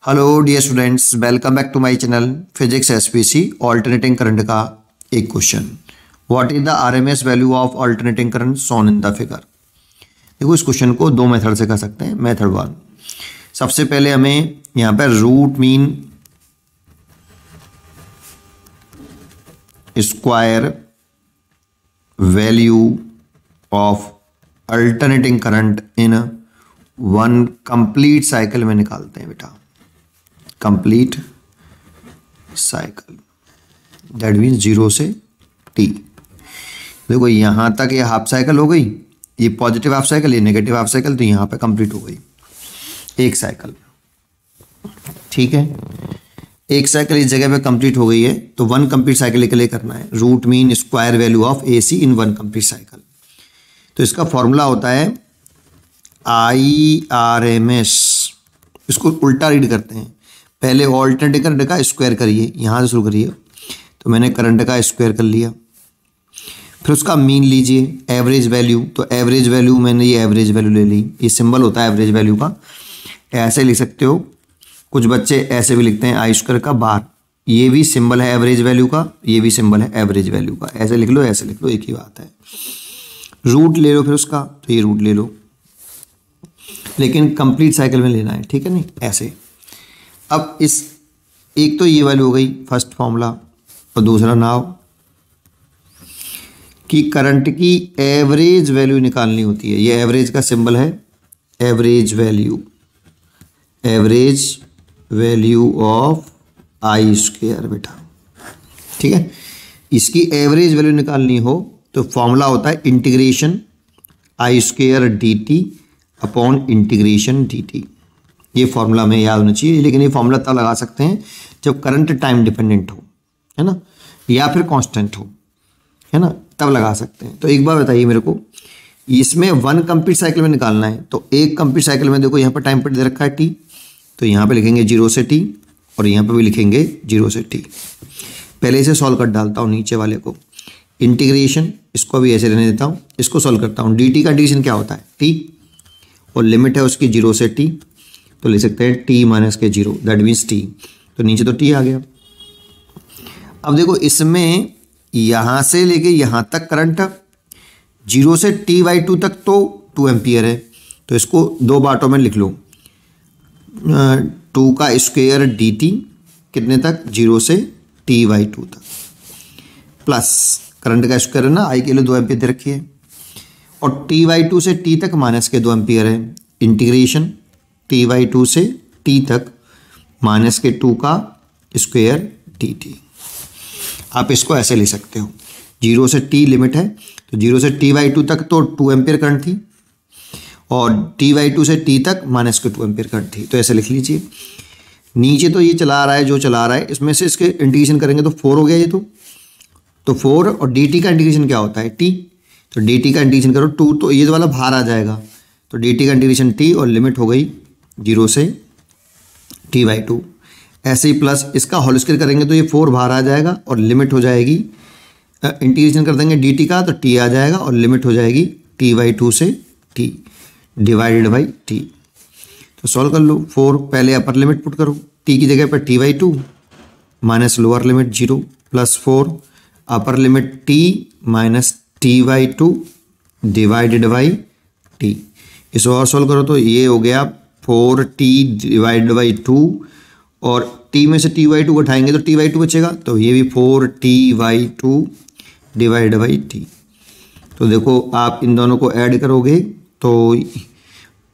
Hello dear students, welcome back to my channel physics SPC. Alternating current का एक question, what is the RMS value of alternating current shown in the figure. देखो, इस question को दो method से कर सकते हैं। मेथड वन, सबसे पहले हमें यहाँ पर root mean square value of alternating current in one complete cycle में निकालते हैं बेटा। कंप्लीट साइकिल दैट मीन्स 0 से t। देखो, यहां तक ये हाफ साइकिल हो गई, ये पॉजिटिव हाफ साइकिल, ये नेगेटिव हाफ साइकिल, तो यहां पे कंप्लीट हो गई एक साइकिल। ठीक है, एक साइकिल इस जगह पे कंप्लीट हो गई है, तो वन कंप्लीट साइकिल के लिए करना है root mean square value of AC in one complete cycle. तो इसका फॉर्मूला होता है IRMS। इसको उल्टा रीड करते हैं, पहले ऑल्टरनेटिंग करंट का स्क्वायर करिए, यहाँ से शुरू करिए। तो मैंने करंट का स्क्वायर कर लिया, फिर उसका मीन लीजिए, एवरेज वैल्यू। तो एवरेज वैल्यू मैंने ये एवरेज वैल्यू ले ली, ये सिंबल होता है एवरेज वैल्यू का। ऐसे लिख सकते हो, कुछ बच्चे ऐसे भी लिखते हैं आई स्क्वायर का बार, ये भी सिंबल है एवरेज वैल्यू का, ये भी सिंबल है एवरेज वैल्यू का। ऐसे लिख लो, ऐसे लिख लो, एक ही बात है। रूट ले लो फिर उसका, तो ये रूट ले लो, लेकिन कंप्लीट साइकिल में लेना है, ठीक है नहीं ऐसे। अब इस एक तो ये वैल्यू हो गई फर्स्ट फॉर्मूला, और दूसरा नाउ कि करंट की एवरेज वैल्यू निकालनी होती है। ये एवरेज का सिंबल है, average value, average value of I square बेटा। ठीक है, इसकी एवरेज वैल्यू निकालनी हो तो फॉर्मूला होता है इंटीग्रेशन आई square dt upon integration dt। ये फॉर्मूला हमें याद होना चाहिए, लेकिन ये फॉर्मूला तब लगा सकते हैं जब करंट टाइम डिपेंडेंट हो, है ना, या फिर कांस्टेंट हो, है ना, तब लगा सकते हैं। तो एक बार बताइए मेरे को, इसमें वन कंप्लीट साइकिल में निकालना है, तो एक कंप्लीट साइकिल में देखो यहाँ पर टाइम पीरियड दे रखा है t, तो यहाँ पे लिखेंगे 0 से t, और यहाँ पे भी लिखेंगे 0 से t। पहले इसे सॉल्व कर डालता हूँ नीचे वाले को, इंटीग्रेशन, इसको भी ऐसे रहने देता हूँ, इसको सॉल्व करता हूँ। dt का इंटीग्रेशन क्या होता है t, और लिमिट है उसकी 0 से t, तो ले सकते हैं t माइनस के 0 दैट मीन्स t। तो नीचे तो t आ गया। अब देखो, इसमें यहाँ से लेके यहाँ तक करंट 0 से t/2 तक तो 2 एम्पियर है, तो इसको दो बाटों में लिख लो, 2 का स्क्वायर dt कितने तक, 0 से t/2 तक, प्लस करंट का स्क्वायर है ना, I के लिए 2 एम्पियर दे रखी है, और t/2 से t तक माइनस के 2 एम्पियर है, इंटीग्रेशन t/2 से t तक माइनस के 2 का स्क्वायर dt। आप इसको ऐसे ले सकते हो, 0 से t लिमिट है, तो 0 से t/2 तक तो 2 एम्पियर करंट थी, और t/2 से t तक माइनस के 2 एम्पियर करंट थी, तो ऐसे लिख लीजिए। नीचे तो ये चला रहा है जो चला रहा है, इसमें से इसके इंटीग्रेशन करेंगे तो 4 हो गया ये, तो 4, और dt का इंटीग्रेशन क्या होता है t, तो dt का इंटीग्रेशन करो 2, तो ये वाला बाहर आ जाएगा, तो dt का इंटीग्रेशन t, और लिमिट हो गई 0 से t/2। ऐसे ही प्लस इसका होल स्क्वायर करेंगे तो ये 4 बाहर आ जाएगा, और लिमिट हो जाएगी, इंटीग्रेशन कर देंगे dt का तो t आ जाएगा, और लिमिट हो जाएगी t/2 से t डिवाइडेड बाई t। तो सॉल्व कर लो। 4 पहले अपर लिमिट पुट करो, t की जगह पर t/2 minus lower limit 0 plus 4 upper limit t minus t/2 divided by t। इसे और सॉल्व करो तो ये हो गया 4t डिवाइडेड बाई 2, और t में से t/2 को उठाएंगे तो t/2 बचेगा, तो ये भी 4t/2 डिवाइडेड बाई t। तो देखो, आप इन दोनों को ऐड करोगे तो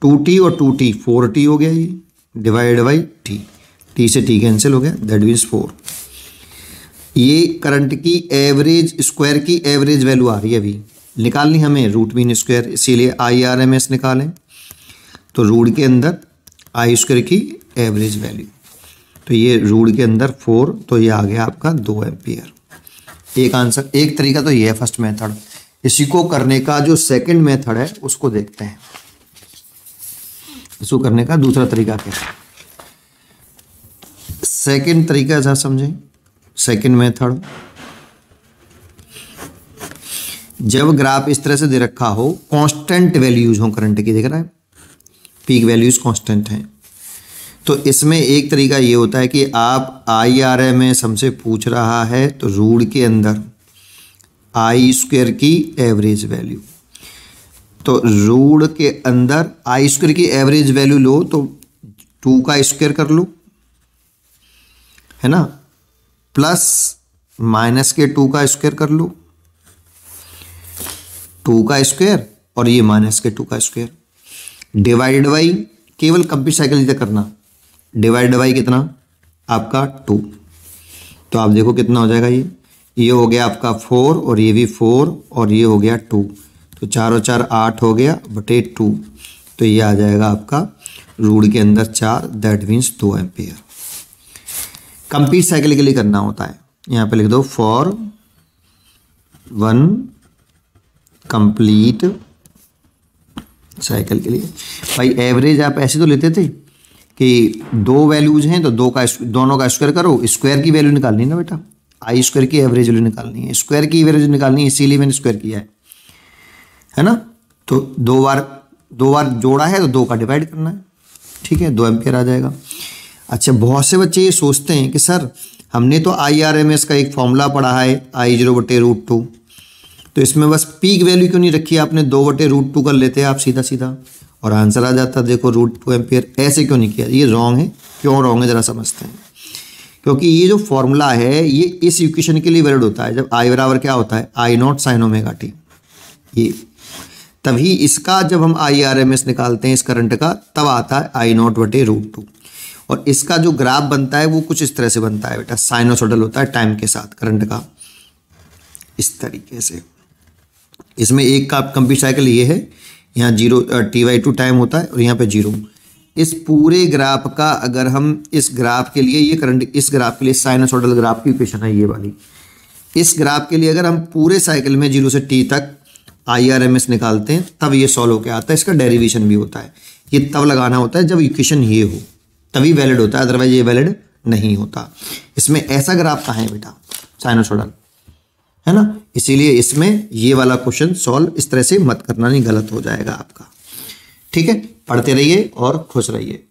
2t और 2t 4t हो गया, ये डिवाइडेड बाई t, t से t कैंसिल हो गया, दैट मीन्स 4। ये करंट की एवरेज स्क्वायर की एवरेज वैल्यू आ रही है, अभी निकालनी हमें रूट मीन स्क्वायर, इसीलिए IRMS निकालें, तो रूट के अंदर आई स्क्वायर की एवरेज वैल्यू, तो ये रूट के अंदर 4, तो ये आ गया आपका 2 एम्पियर। एक आंसर, एक तरीका तो ये है फर्स्ट मेथड। इसी को करने का जो सेकंड मेथड है उसको देखते हैं, इसको करने का दूसरा तरीका क्या है। सेकंड तरीका ऐसा समझें, सेकंड मेथड, जब ग्राफ इस तरह से दे रखा हो, कांस्टेंट वैल्यूज हो करंट की, देख रहा है पीक वैल्यूज कांस्टेंट हैं, तो इसमें एक तरीका ये होता है कि आप IRMS हमसे पूछ रहा है तो रूट के अंदर आई स्क्वायर की एवरेज वैल्यू, तो रूट के अंदर आई स्क्वायर की एवरेज वैल्यू लो तो 2 का स्क्वायर कर लो, है ना, प्लस माइनस के 2 का स्क्वायर कर लो, 2 का स्क्वायर और ये माइनस के 2 का स्क्वायर, डिवाइडेड बाई केवल कंप्लीट साइकिल तक करना, डिवाइडेड बाई कितना आपका 2। तो आप देखो कितना हो जाएगा, ये हो गया आपका 4 और ये भी 4 और ये हो गया 2, तो 4 और 4 8 हो गया बटे 2, तो ये आ जाएगा आपका रूट के अंदर 4, that means 2 ampere. Complete cycle के लिए करना होता है, यहाँ पे लिख दो फॉर 1 कंप्लीट साइकिल के लिए। भाई एवरेज आप ऐसे तो लेते थे कि 2 वैल्यूज हैं तो दोनों का स्क्वायर करो, स्क्वायर की वैल्यू निकालनी है ना बेटा, आई स्क्वायर की एवरेज वैल्यू निकालनी है, स्क्वायर की एवरेज निकालनी है, इसीलिए मैंने स्क्वायर किया है ना। तो 2 बार जोड़ा है तो 2 का डिवाइड करना है, ठीक है, 2 एम्पियर आ जाएगा। अच्छा, बहुत से बच्चे ये सोचते हैं कि सर हमने तो IRMS का एक फॉर्मूला पढ़ा है I0/√2, तो इसमें बस पीक वैल्यू क्यों नहीं रखी आपने, 2/√2 कर लेते आप सीधा सीधा और आंसर आ जाता, देखो √2 एम्पियर। ऐसे क्यों नहीं किया, ये रॉन्ग है। क्यों रॉन्ग है ज़रा समझते हैं। क्योंकि ये जो फॉर्मूला है ये इस इक्वेशन के लिए वैलिड होता है जब I बराबर क्या होता है I0 sin ωt, ये तभी इसका जब हम IRMS निकालते हैं इस करंट का तब आता है I0/√2। और इसका जो ग्राफ बनता है वो कुछ इस तरह से बनता है बेटा, साइनोसोडल होता है टाइम के साथ करंट का, इस तरीके से। इसमें एक का कंप्लीट साइकिल ये है, यहाँ 0 T/2 टाइम होता है और यहाँ पे 0। इस पूरे ग्राफ का अगर हम इस ग्राफ के लिए ये करंट, इस ग्राफ के लिए साइनोसोडल ग्राफ की इक्वेशन है ये वाली, इस ग्राफ के लिए अगर हम पूरे साइकिल में 0 से T तक IRMS निकालते हैं तब ये सॉल्व होकर आता है। इसका डेरिवेशन भी होता है, ये तब लगाना होता है जब इक्वेशन ये हो, तभी वैलिड होता है, अदरवाइज ये वैलिड नहीं होता। इसमें ऐसा ग्राफ कहाँ है बेटा, साइनोसोडल है ना, इसीलिए इसमें ये वाला क्वेश्चन सॉल्व इस तरह से मत करना, नहीं गलत हो जाएगा आपका। ठीक है, पढ़ते रहिए और खुश रहिए।